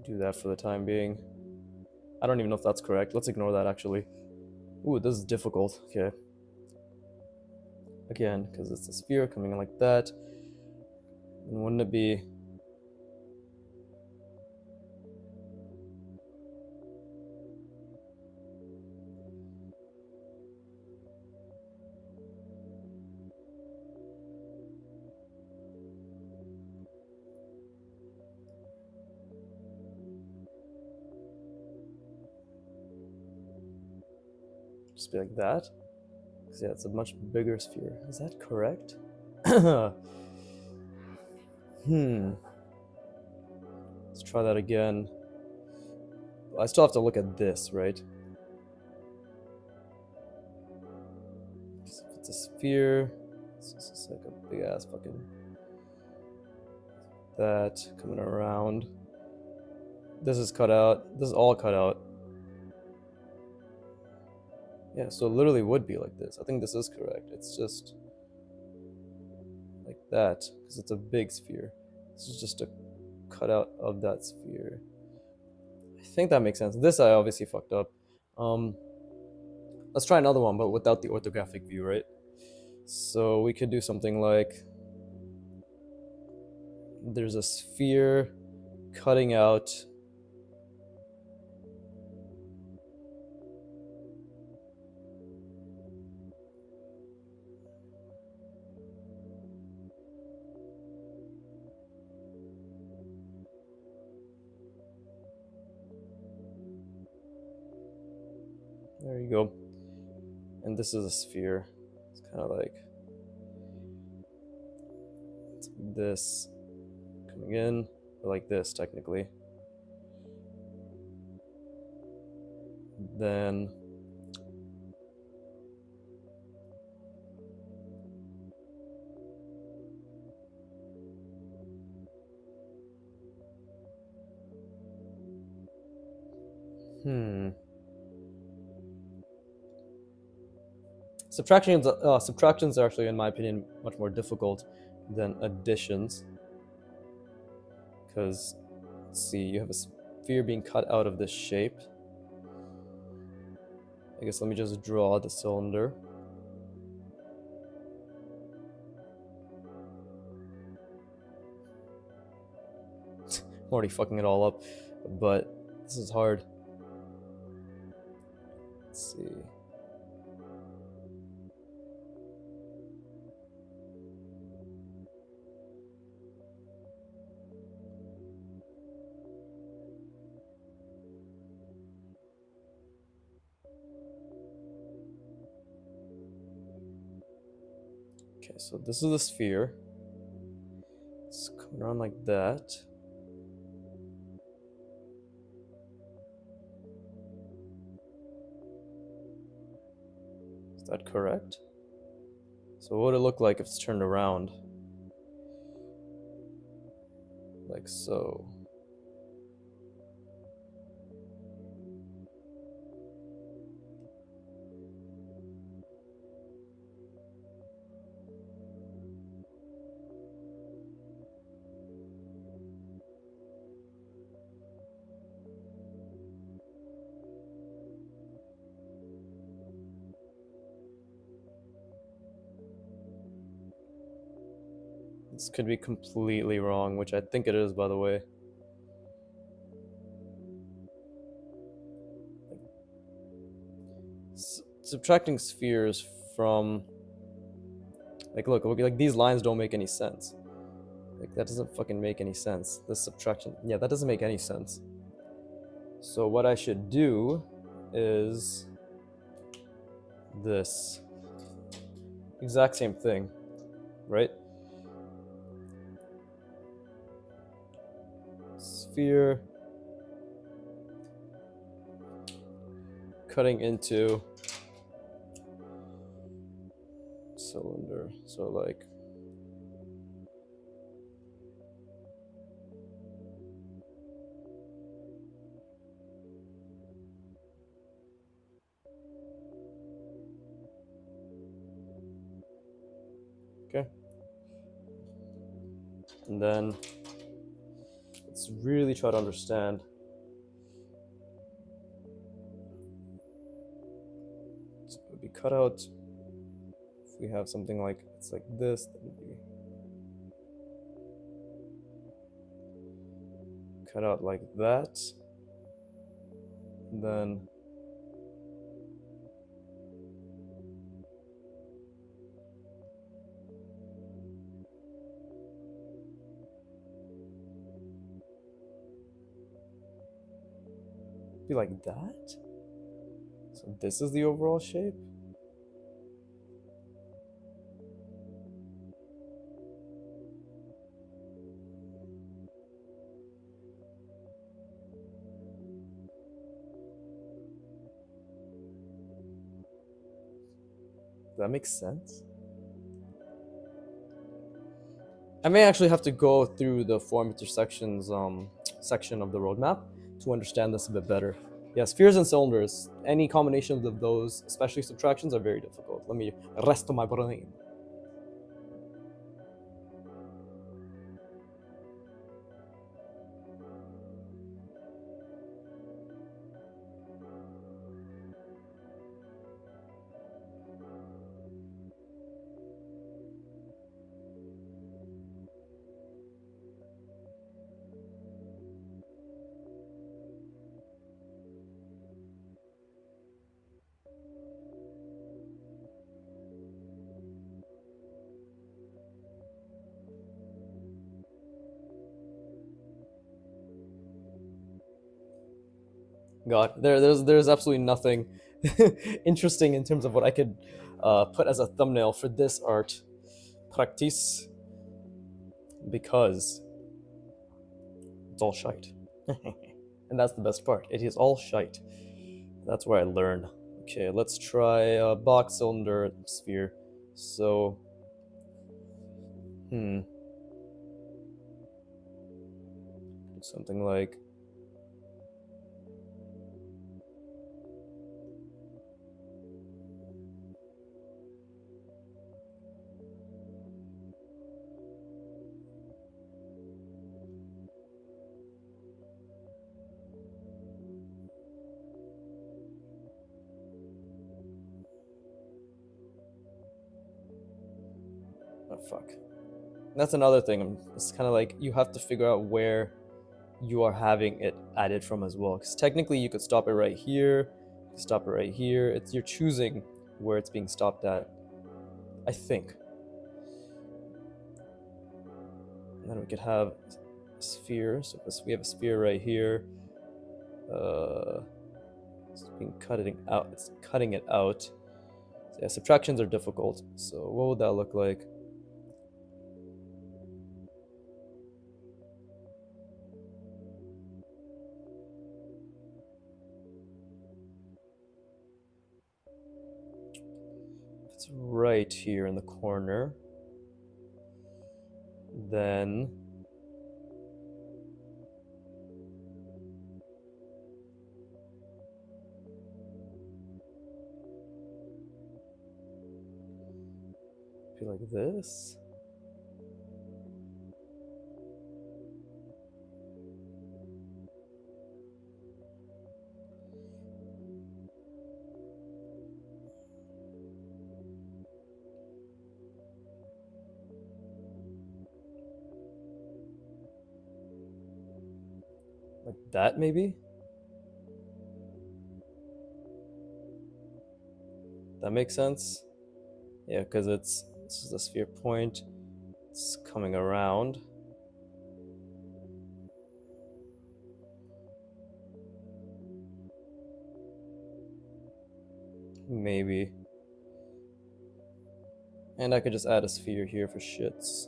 Do that for the time being. I don't even know if that's correct. Let's ignore that actually. Ooh, this is difficult. Okay. Again, because it's a sphere coming in like that. And wouldn't it be... just be like that? Because yeah, it's a much bigger sphere. Is that correct? Let's try that again. I still have to look at this, right? If it's a sphere, it's just like a big ass fucking... that coming around. This is cut out. This is all cut out. Yeah, so it literally would be like this. I think this is correct. It's just like that, because it's a big sphere. This is just a cutout of that sphere. I think that makes sense. This I obviously fucked up. Let's try another one, but without the orthographic view, right? So we could do something like... there's a sphere cutting out... There you go. And this is a sphere. It's kind of like this coming in, or like this technically. Then subtractions are actually, in my opinion, much more difficult than additions. Because, let's see, you have a sphere being cut out of this shape. I guess let me just draw the cylinder. I'm already fucking it all up, but this is hard. Let's see. Okay, so this is the sphere. It's coming around like that. Is that correct? So what would it look like if it's turned around? Like so. This could be completely wrong, which I think it is, by the way. Subtracting spheres from... like, look, like these lines don't make any sense. Like, that doesn't fucking make any sense. This subtraction... yeah, that doesn't make any sense. So what I should do is this exact same thing, right? Sphere cutting into cylinder. So like okay. And then let's really try to understand. So it would be cut out. If we have something like it's like this, then we cut out like that. And then be like that. So this is the overall shape. Does that make sense? I may actually have to go through the form intersections section of the roadmap to understand this a bit better. Yeah, spheres and cylinders, any combinations of those, especially subtractions, are very difficult. Let me rest on my brain. God, there's absolutely nothing interesting in terms of what I could put as a thumbnail for this art practice because it's all shite. And that's the best part. It is all shite. That's where I learn. Okay, let's try a box, cylinder, sphere. So, something like oh fuck. That's another thing. It's kind of like you have to figure out where you are having it added from as well. Because technically, you could stop it right here, stop it right here. It's you're choosing where it's being stopped at. I think. And then we could have a sphere. So this, we have a sphere right here. It's being cutting out. It's cutting it out. So yeah, subtractions are difficult. So what would that look like? It's right here in the corner. Then be like this. Like that, maybe? That makes sense? Yeah, because this is the sphere point. It's coming around. maybe. And I could just add a sphere here for shits.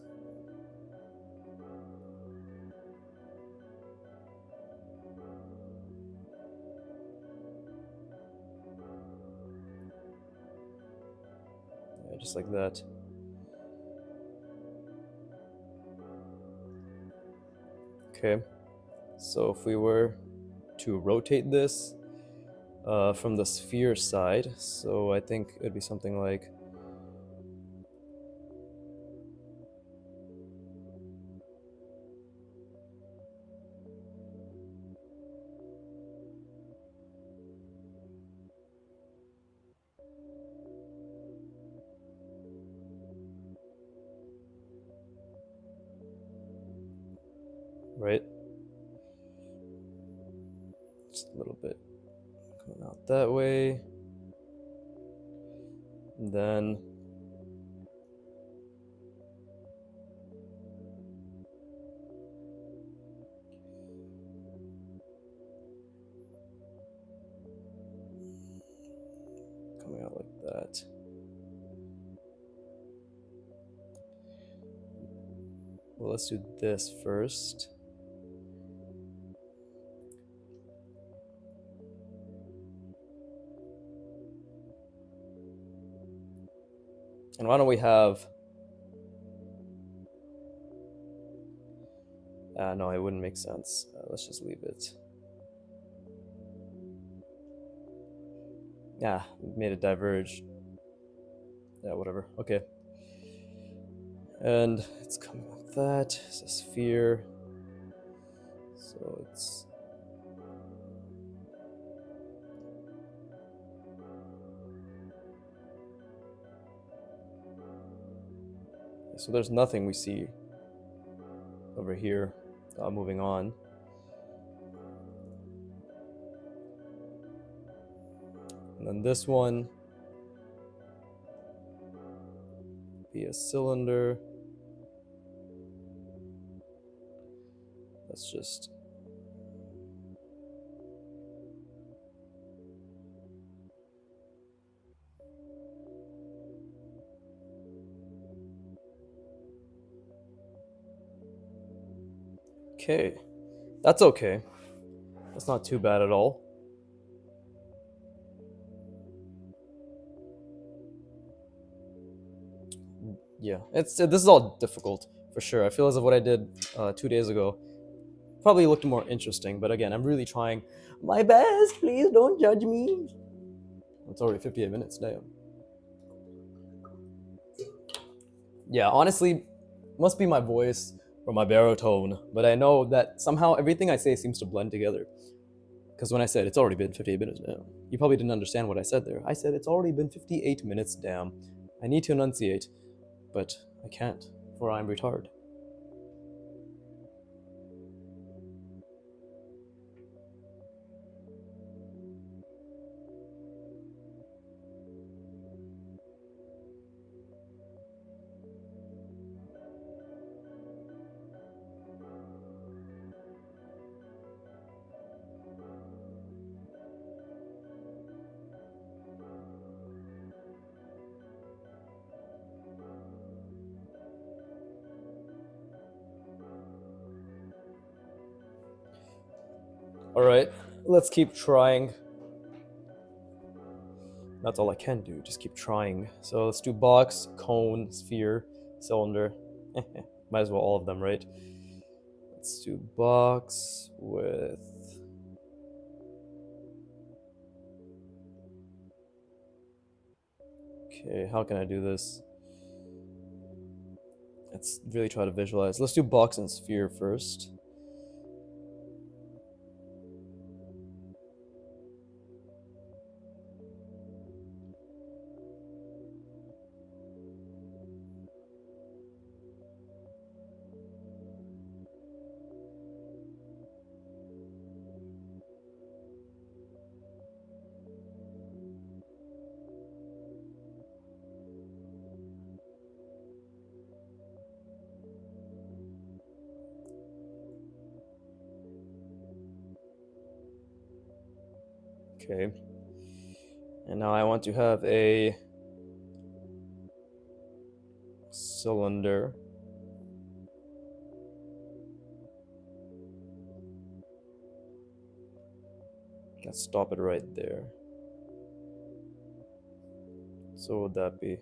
Yeah, just like that. Okay, so if we were to rotate this from the sphere side, so I think it'd be something like right? Just a little bit coming out that way. And then coming out like that. Well, let's do this first. And why don't we have... no, it wouldn't make sense. Let's just leave it. Yeah, made it diverge. Yeah, whatever. Okay. And it's coming like that. It's a sphere. So it's... So there's nothing we see over here. Moving on. And then this one be a cylinder. Let's just... Okay. That's okay. That's not too bad at all. Yeah, this is all difficult for sure. I feel as if what I did 2 days ago probably looked more interesting, but again, I'm really trying my best. Please don't judge me. It's already 58 minutes. Damn. Yeah, honestly, must be my voice or my baritone, but I know that somehow everything I say seems to blend together. Because when I said it's already been 58 minutes, damn, you probably didn't understand what I said there. I said it's already been 58 minutes, damn. I need to enunciate, but I can't, for I'm retarded. Alright, let's keep trying. That's all I can do, just keep trying. So let's do box, cone, sphere, cylinder. Might as well all of them, right? Let's do box with... Okay, how can I do this? Let's really try to visualize. Let's do box and sphere first. Okay. And now I want to have a cylinder. Let's stop it right there. So what would that be?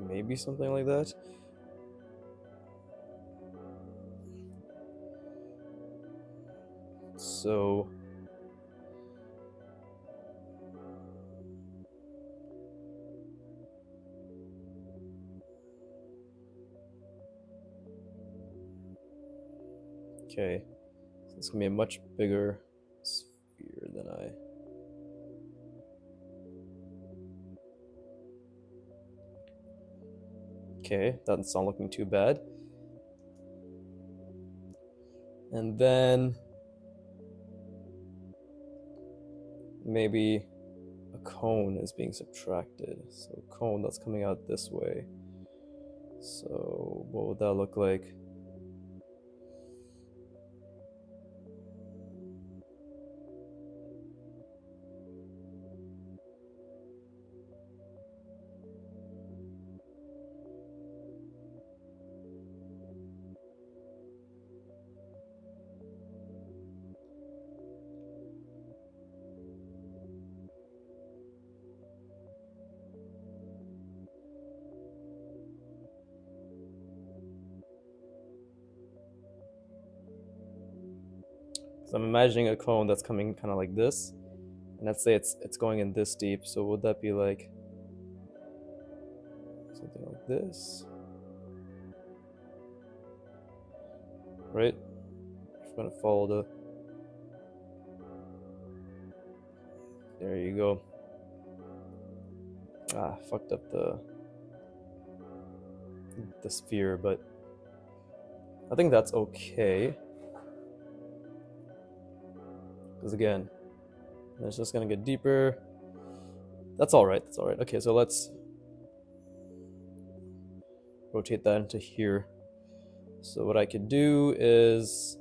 Maybe something like that. So okay, so it's gonna be a much bigger sphere than I. Okay, that's not looking too bad. And then maybe a cone is being subtracted. So a cone that's coming out this way. So what would that look like? So I'm imagining a cone that's coming kind of like this, and let's say it's going in this deep. So would that be like something like this, right? If we're gonna follow the. There you go. Ah, fucked up the sphere, but I think that's okay. Because again, it's just gonna get deeper. That's all right. That's all right. Okay, so let's rotate that into here. So what I could do is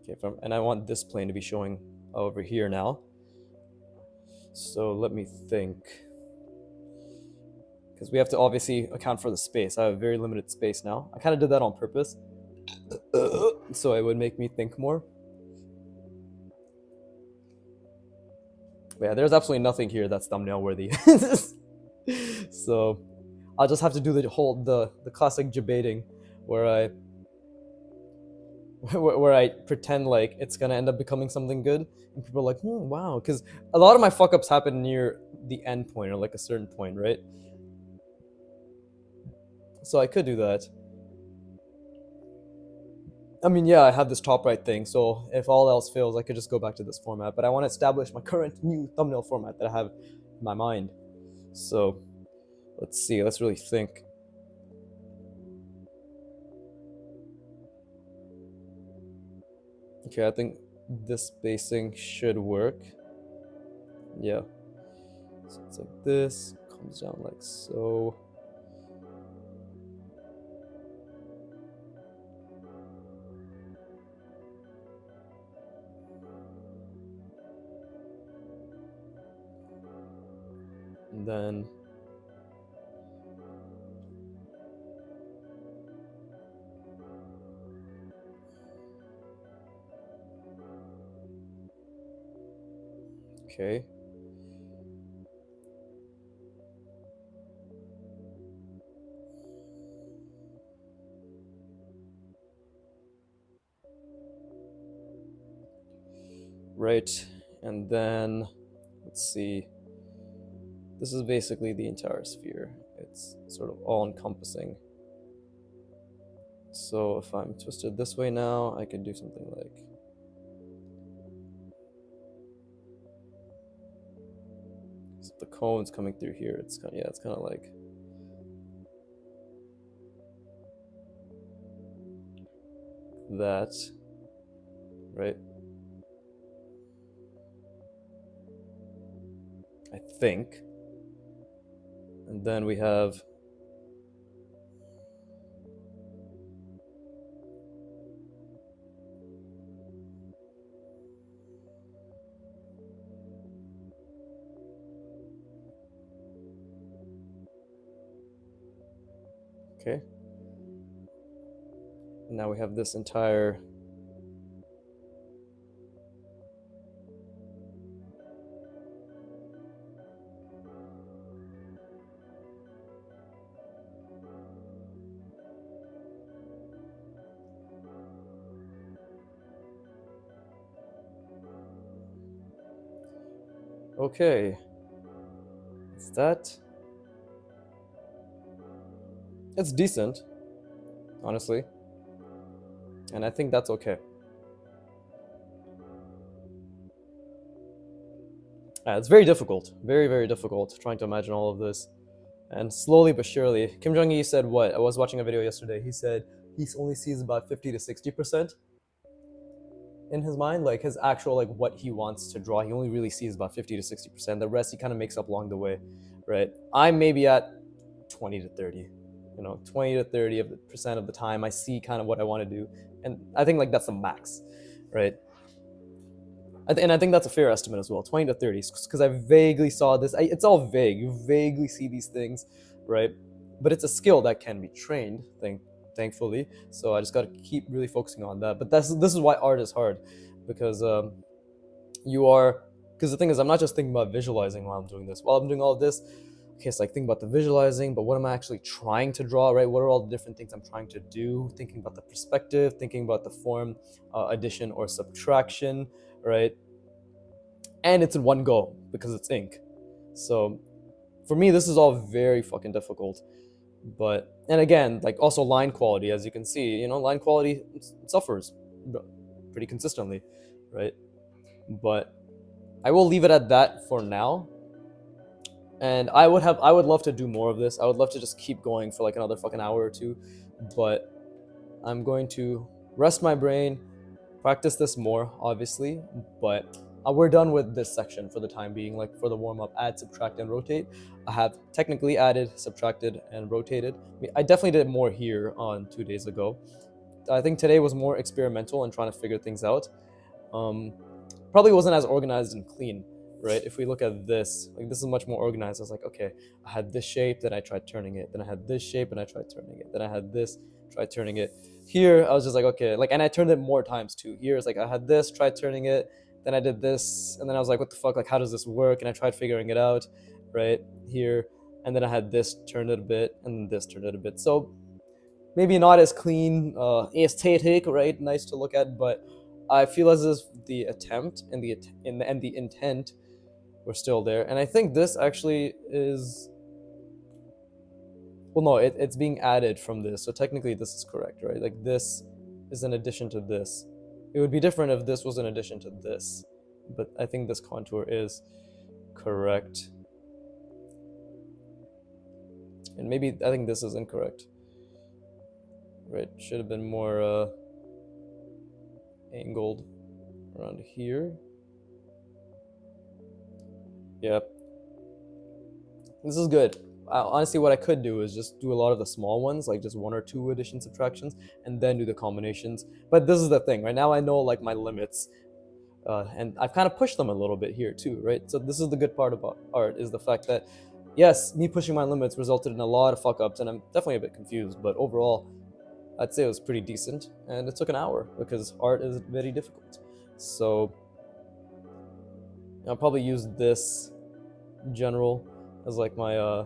okay, and I want this plane to be showing over here now. So let me think. Because we have to obviously account for the space. I have very limited space now. I kind of did that on purpose. So it would make me think more. But yeah, there's absolutely nothing here that's thumbnail worthy. So I'll just have to do the classic debating where I pretend like it's gonna end up becoming something good, and people are like, "Oh wow," because a lot of my fuck ups happen near the end point or like a certain point, right? So I could do that. I mean, yeah, I have this top right thing, so if all else fails, I could just go back to this format. But I want to establish my current new thumbnail format that I have in my mind. So let's see. Let's really think. Okay, I think this spacing should work. Yeah. So it's like this, comes down like so. And then okay. Right, and then let's see. This is basically the entire sphere. It's sort of all encompassing. So if I'm twisted this way now, I could do something like so the cone's coming through here. It's kind of, yeah, it's kind of like that, right? I think. And then we have okay. And now we have this entire okay. Is that? It's decent, honestly. And I think that's okay. It's very difficult. Very, very difficult trying to imagine all of this. And slowly but surely, Kim Jong-il said what? I was watching a video yesterday. He said he only sees about 50 to 60% in his mind, like his actual, like what he wants to draw. He only really sees about 50 to 60%. The rest he kind of makes up along the way, right? I'm maybe at 20 to 30. 20 to 30% of the time I see kind of what I want to do. And I think like that's the max, right? And I think that's a fair estimate as well, 20 to 30, because I vaguely saw this. It's all vague. You vaguely see these things, right? But it's a skill that can be trained, thankfully. So I just got to keep really focusing on that. But this is why art is hard, because because the thing is, I'm not just thinking about visualizing while I'm doing this. While I'm doing all of this, okay, it's like thinking about the visualizing, but what am I actually trying to draw, right? What are all the different things I'm trying to do? Thinking about the perspective, thinking about the form, addition or subtraction, right? And it's in one go because it's ink. So for me, this is all very fucking difficult. And again, like also line quality, as you can see, line quality suffers pretty consistently, right? But I will leave it at that for now. And I would love to do more of this. I would love to just keep going for like another fucking hour or two, but I'm going to rest my brain, practice this more, obviously, but we're done with this section for the time being. Like for the warm-up, add, subtract, and rotate. I have technically added, subtracted, and rotated. I definitely did more here on 2 days ago. I think today was more experimental and trying to figure things out. Probably wasn't as organized and clean, right? If we look at this, like this is much more organized. I was like, okay, I had this shape, then I tried turning it. Then I had this shape and I tried turning it. Then I had this, tried turning it. Here, I was just like, okay, like, and I turned it more times too. Here, it's like I had this, tried turning it. Then I did this, and then I was like, what the fuck? Like, how does this work? And I tried figuring it out, right? Here, and then I had this, turned it a bit, and then this, turned it a bit. So maybe not as clean, aesthetic, right? Nice to look at, but I feel as if the attempt and the intent were still there. And I think this actually is, well, no, it's being added from this. So technically this is correct, right? Like this is an addition to this. It would be different if this was an addition to this, but I think this contour is correct. And maybe I think this is incorrect, right? Should have been more angled around here. Yep. This is good. Honestly, what I could do is just do a lot of the small ones, like just 1 or 2 addition subtractions, and then do the combinations. But this is the thing, right? Now I know like my limits, and I've kind of pushed them a little bit here too, right? So this is the good part about art, is the fact that, yes, me pushing my limits resulted in a lot of fuck-ups, and I'm definitely a bit confused, but overall, I'd say it was pretty decent, and it took an hour, because art is very difficult. So I'll probably use this general as like my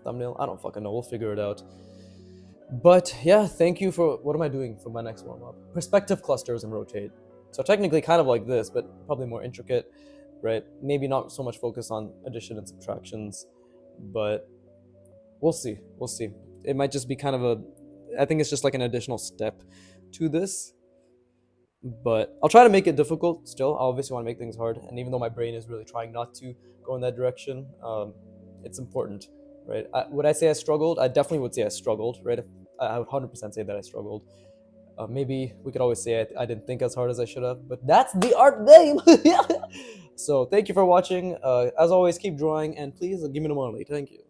thumbnail. I don't fucking know. We'll figure it out. But yeah, thank you for, what am I doing for my next warm-up? Perspective clusters and rotate. So technically kind of like this, but probably more intricate, right? Maybe not so much focus on addition and subtractions, but we'll see. We'll see. It might just be kind of I think it's just like an additional step to this. But I'll try to make it difficult still. I obviously want to make things hard. And even though my brain is really trying not to go in that direction, it's important, right? Would I say I struggled? I definitely would say I struggled, right? I would 100% say that I struggled. Maybe we could always say I didn't think as hard as I should have, but that's the art game. So thank you for watching. As always, keep drawing, and please give me the money. Thank you.